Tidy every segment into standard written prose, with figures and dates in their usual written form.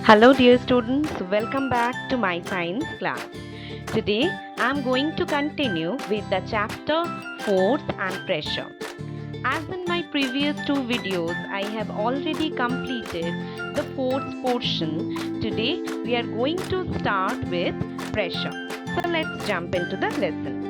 Hello dear students, welcome back to my science class. Today I am going to continue with the chapter Force and Pressure. As in my previous two videos, I have already completed the force portion. Today we are going to start with pressure. So let's jump into the lesson.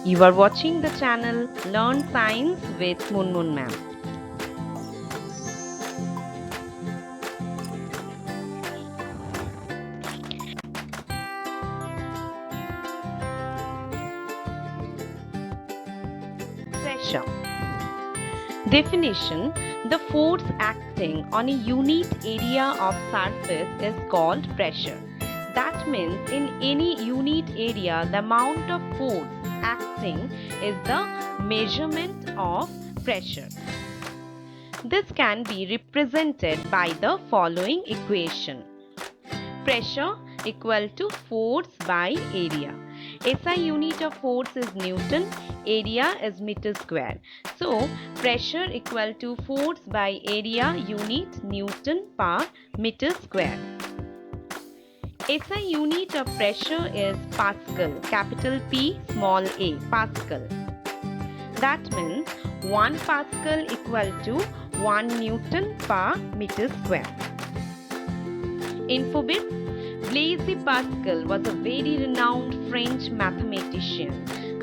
You are watching the channel Learn Science with Munmun Ma'am. Pressure. Definition: the force acting on a unit area of surface is called pressure. That means in any unit area, the amount of force acting is the measurement of pressure. This can be represented by the following equation. Pressure equal to force by area. SI unit of force is Newton, area is meter square. So, pressure equal to force by area unit Newton per meter square. SI unit of pressure is Pascal, capital P, small a, Pascal. That means 1 Pascal equal to 1 Newton per meter square. Info bits: Blaise Pascal was a very renowned French mathematician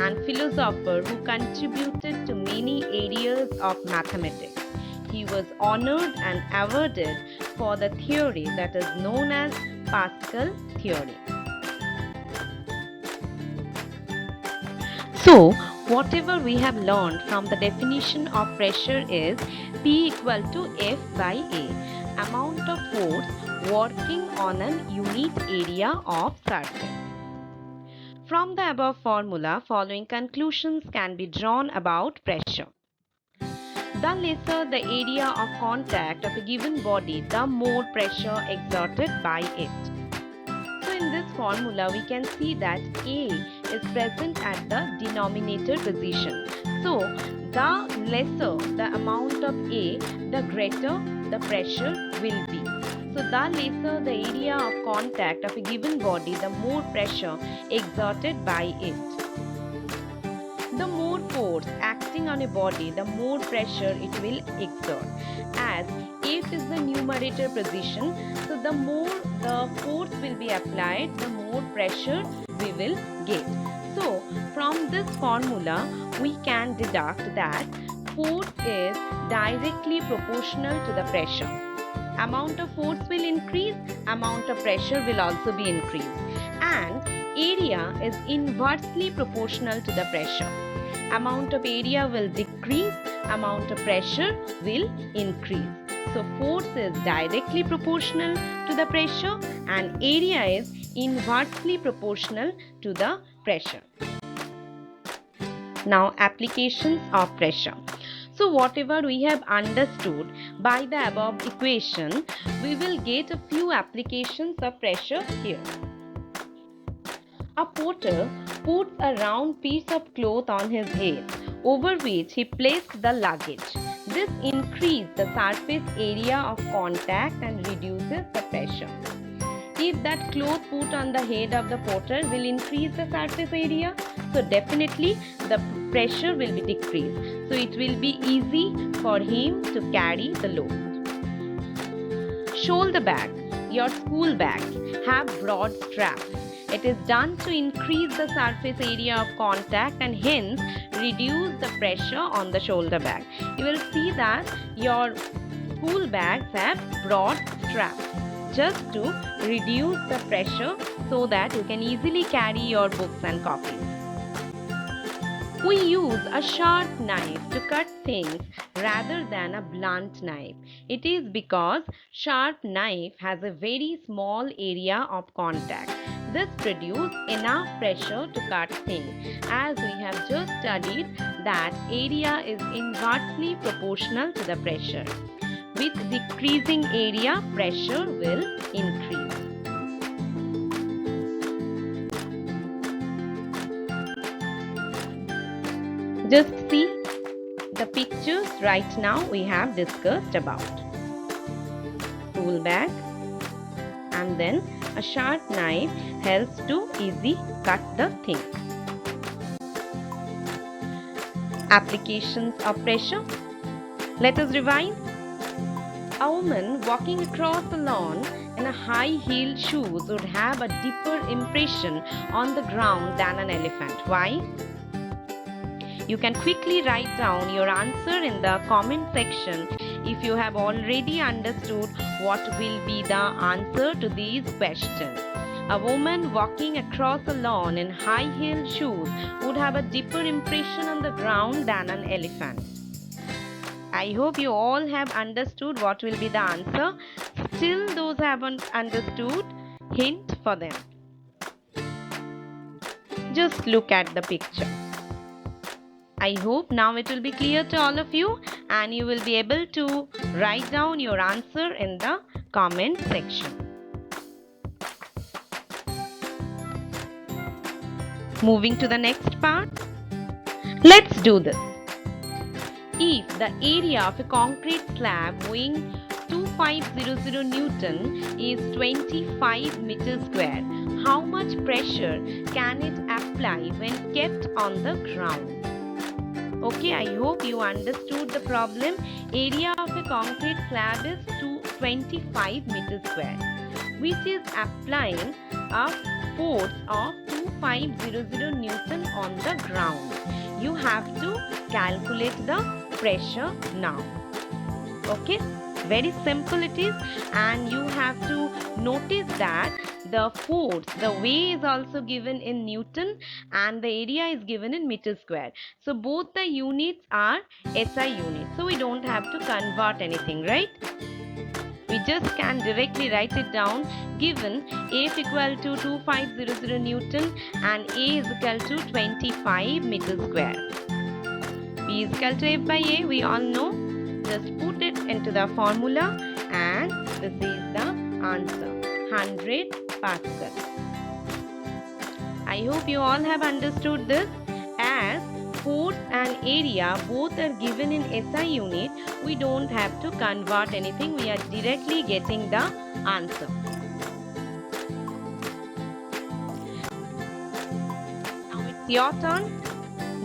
and philosopher who contributed to many areas of mathematics. He was honored and awarded for the theory that is known as Pascal theory. So, whatever we have learned from the definition of pressure is P equal to F by A, amount of force working on an unit area of surface. From the above formula, following conclusions can be drawn about pressure. The lesser the area of contact of a given body, the more pressure exerted by it. So in this formula, we can see that A is present at the denominator position. So the lesser the amount of A, the greater the pressure will be. So the lesser the area of contact of a given body, the more pressure exerted by it. The more force acting on a body, the more pressure it will exert. As F is the numerator position, so the more the force will be applied, the more pressure we will get. So from this formula, we can deduct that force is directly proportional to the pressure. Amount of force will increase, amount of pressure will also be increased, and area is inversely proportional to the pressure. Amount of area will decrease, amount of pressure will increase. So force is directly proportional to the pressure and area is inversely proportional to the pressure. Now, applications of pressure. So whatever we have understood by the above equation, we will get a few applications of pressure here. A porter puts a round piece of cloth on his head, over which he placed the luggage. This increases the surface area of contact and reduces the pressure. If that cloth put on the head of the porter will increase the surface area, so definitely the pressure will be decreased. So it will be easy for him to carry the load. Shoulder bag. Your school bags have broad straps. It is done to increase the surface area of contact and hence reduce the pressure on the shoulder bag. You will see that your school bags have broad straps just to reduce the pressure so that you can easily carry your books and copies. We use a sharp knife to cut things rather than a blunt knife. It is because sharp knife has a very small area of contact. This produces enough pressure to cut things. As we have just studied that area is inversely proportional to the pressure. With decreasing area, pressure will increase. Just see the pictures right now we have discussed about. Tool bag, and then a sharp knife helps to easy cut the thing. Applications of pressure. Let us revise. A woman walking across the lawn in a high-heeled shoes would have a deeper impression on the ground than an elephant. Why? You can quickly write down your answer in the comment section if you have already understood what will be the answer to these questions. A woman walking across a lawn in high-heeled shoes would have a deeper impression on the ground than an elephant. I hope you all have understood what will be the answer. Still, those haven't understood, hint for them. Just look at the picture. I hope now it will be clear to all of you and you will be able to write down your answer in the comment section. Moving to the next part. Let's do this. If the area of a concrete slab weighing 2500 Newton is 25 meters square, how much pressure can it apply when kept on the ground? Okay, I hope you understood the problem. Area of a concrete slab is 25 meters square, which is applying a force of 2500 Newton on the ground. You have to calculate the pressure now. Okay, very simple it is, and you have to notice that the force, the weight is also given in Newton and the area is given in meter square. So both the units are SI units. So we don't have to convert anything, right? We just can directly write it down. Given F equal to 2500 Newton and A is equal to 25 meter square. P is equal to F by A, we all know. Just put it into the formula and this is the answer, 100 Pascal. I hope you all have understood this. As force and area both are given in SI unit, we don't have to convert anything. We are directly getting the answer. Now it's your turn.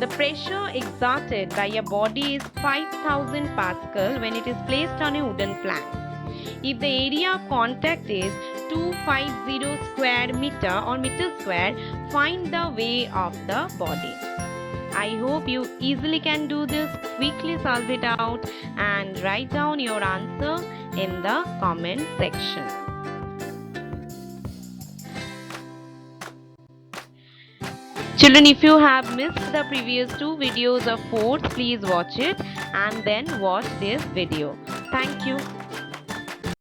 The pressure exerted by a body is 5000 Pascal when it is placed on a wooden plank. If the area of contact is 250 square meter or meter square, find the weight of the body. I hope you easily can do this. Quickly solve it out and write down your answer in the comment section. Children, if you have missed the previous two videos of force, please watch it and then watch this video. Thank you.